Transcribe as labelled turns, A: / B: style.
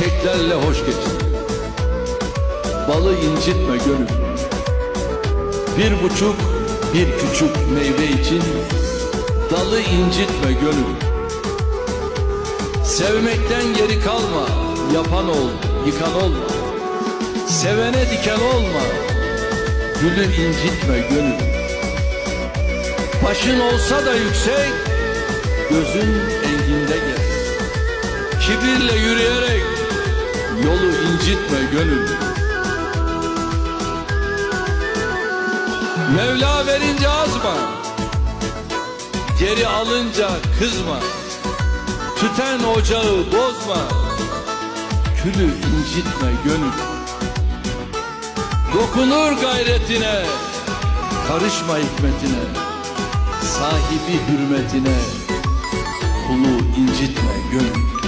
A: çiçeklerle hoş geçin. Balı incitme gönül. Bir buçuk, bir küçük meyve için dalı incitme gönül. Sevmekten geri kalma, yapan ol, yıkan olma. Sevene diken olma, gülü incitme gönül. Başın olsa da yüksek, gözün enginde gel. Kibirle yürüyerek yolu incitme gönül. Mevla verince azma, geri alınca kızma. Tüten ocağı bozma, külü incitme gönül. Dokunur gayretine, karışma hikmetine. Sahibi hürmetine, kulu incitme gönül.